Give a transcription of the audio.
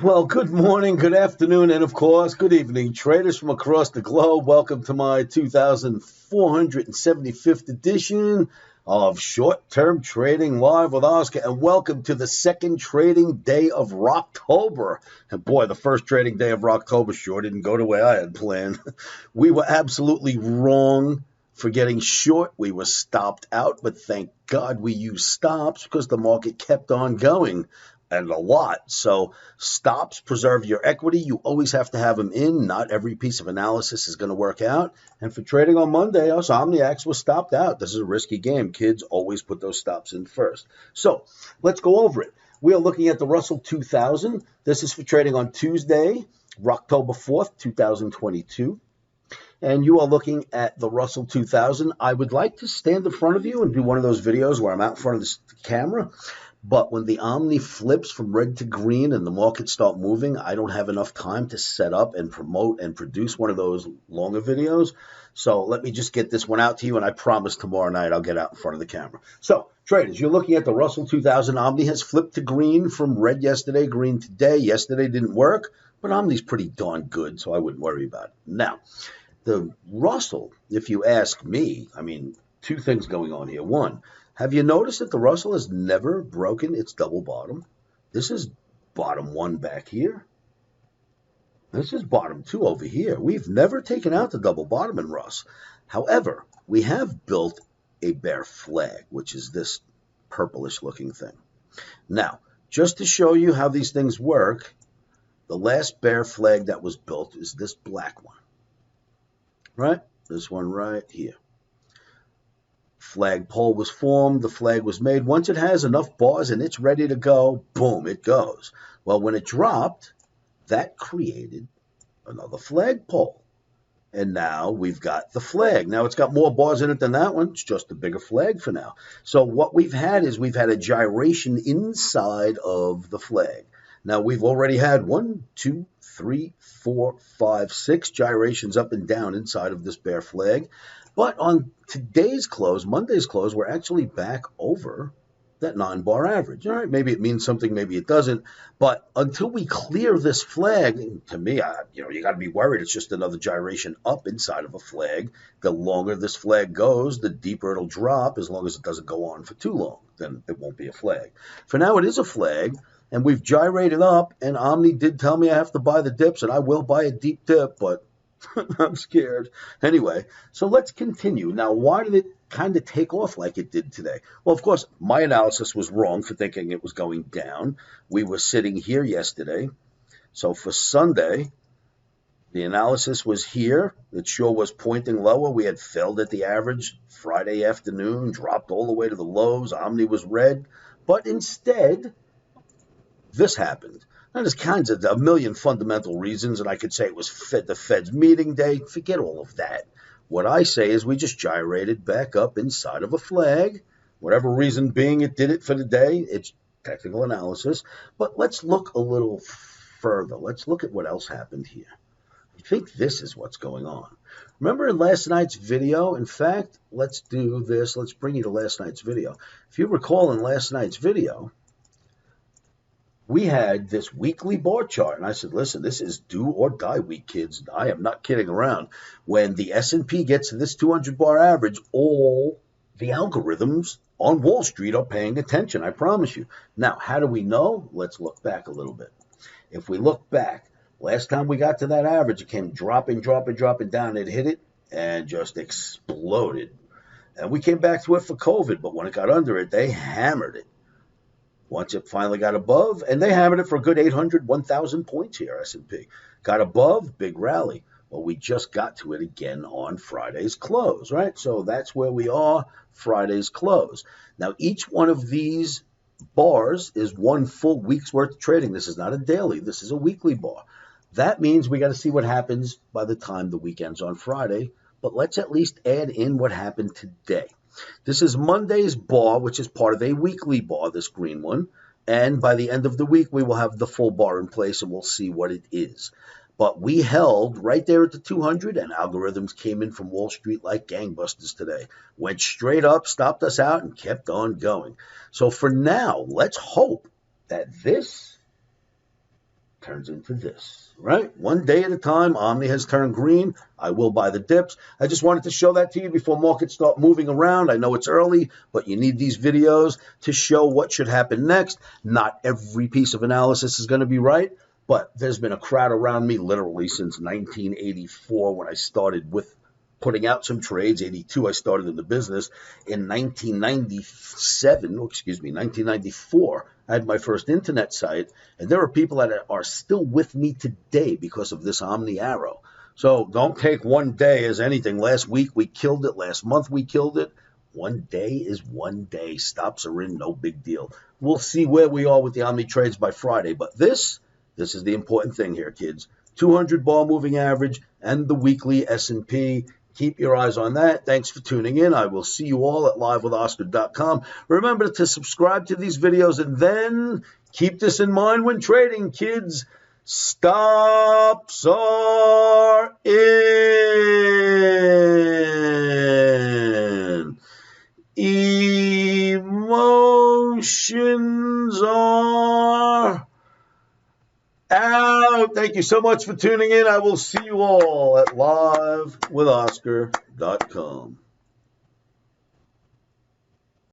Well, good morning, good afternoon, and of course, good evening, traders from across the globe. Welcome to my 2475th edition of Short-Term Trading Live with Oscar, and welcome to the second trading day of Rocktober. And boy, the first trading day of Rocktober sure didn't go the way I had planned. We were absolutely wrong for getting short. We were stopped out, but thank God we used stops because the market kept on going. And a lot. So stops preserve your equity. You always have to have them in. Not every piece of analysis is going to work out. And for trading on Monday, us OMNIACs was stopped out. This is a risky game. Kids always put those stops in first. So let's go over it. We are looking at the Russell 2000. This is for trading on Tuesday, October 4th, 2022. And you are looking at the Russell 2000. I would like to stand in front of you and do one of those videos where I'm out in front of the camera. But when the Omni flips from red to green and the markets start moving, I don't have enough time to set up and promote and produce one of those longer videos. So let me just get this one out to you, and I promise tomorrow night I'll get out in front of the camera. So, traders, you're looking at the Russell 2000. Omni has flipped to green from red yesterday, green today. Yesterday didn't work, but Omni's pretty darn good, so I wouldn't worry about it. Now, the Russell, if you ask me, two things going on here. One, have you noticed that the Russell has never broken its double bottom? This is bottom one back here. This is bottom two over here. We've never taken out the double bottom in Russ. However, we have built a bear flag, which is this purplish looking thing. Now, just to show you how these things work, the last bear flag that was built is this black one. Right? This one right here. Flagpole was formed, the flag was made. Once it has enough bars and it's ready to go, boom, it goes. Well, when it dropped, that created another flagpole. And now we've got the flag. Now it's got more bars in it than that one. It's just a bigger flag for now. So what we've had is we've had a gyration inside of the flag. Now we've already had 1, 2, 3, 4, 5, 6 gyrations up and down inside of this bear flag. But on today's close, Monday's close, we're actually back over that 9-bar average. All right, maybe it means something, maybe it doesn't. But until we clear this flag, to me, you got to be worried. It's just another gyration up inside of a flag. The longer this flag goes, the deeper it'll drop. As long as it doesn't go on for too long, then it won't be a flag. For now, it is a flag, and we've gyrated up. And Omni did tell me I have to buy the dips, and I will buy a deep dip, but I'm scared. Anyway, so let's continue. Now, why did it kind of take off like it did today? Well, of course, my analysis was wrong for thinking it was going down. We were sitting here yesterday. So for Sunday, the analysis was here. It sure was pointing lower. We had failed at the average Friday afternoon, dropped all the way to the lows. Omni was red. But instead, this happened. Now, there's kinds of a million fundamental reasons, and I could say it was the Fed's meeting day. Forget all of that. What I say is we just gyrated back up inside of a flag. Whatever reason being it did it for the day, it's technical analysis. But let's look a little further. Let's look at what else happened here. I think this is what's going on. Remember in last night's video? In fact, let's do this. Let's bring you to last night's video. If you recall in last night's video, we had this weekly bar chart, and I said, listen, this is do or die week, kids. I am not kidding around. When the S&P gets to this 200-bar average, all the algorithms on Wall Street are paying attention, I promise you. Now, how do we know? Let's look back a little bit. If we look back, last time we got to that average, it came dropping down. It hit it and just exploded. And we came back to it for COVID, but when it got under it, they hammered it. Once it finally got above, and they hammered it for a good 800, 1,000 points here, S&P. Got above, big rally. Well, we just got to it again on Friday's close, right? So that's where we are, Friday's close. Now, each one of these bars is one full week's worth of trading. This is not a daily. This is a weekly bar. That means we got to see what happens by the time the weekend's on Friday. But let's at least add in what happened today. This is Monday's bar, which is part of a weekly bar, this green one. And by the end of the week, we will have the full bar in place, and we'll see what it is. But we held right there at the 200, and algorithms came in from Wall Street like gangbusters today. Went straight up, stopped us out, and kept on going. So for now, let's hope that this turns into this, right? One day at a time. Omni has turned green. I will buy the dips. I just wanted to show that to you before markets start moving around. I know it's early, but you need these videos to show what should happen next. Not every piece of analysis is going to be right, but there's been a crowd around me literally since 1984 when I started with putting out some trades. 82, I started in the business. In 1994, I had my first internet site, and there are people that are still with me today because of this Omni arrow. So don't take one day as anything. Last week we killed it. Last month we killed it. One day is one day. Stops are in, no big deal. We'll see where we are with the Omni trades by Friday. But this is the important thing here, kids. 200 bar moving average and the weekly S&P. Keep your eyes on that. Thanks for tuning in. I will see you all at livewithoscar.com. Remember to subscribe to these videos, and then keep this in mind when trading, kids. Stops are in. Emotions are out. Thank you so much for tuning in. I will see you all at livewithoscar.com.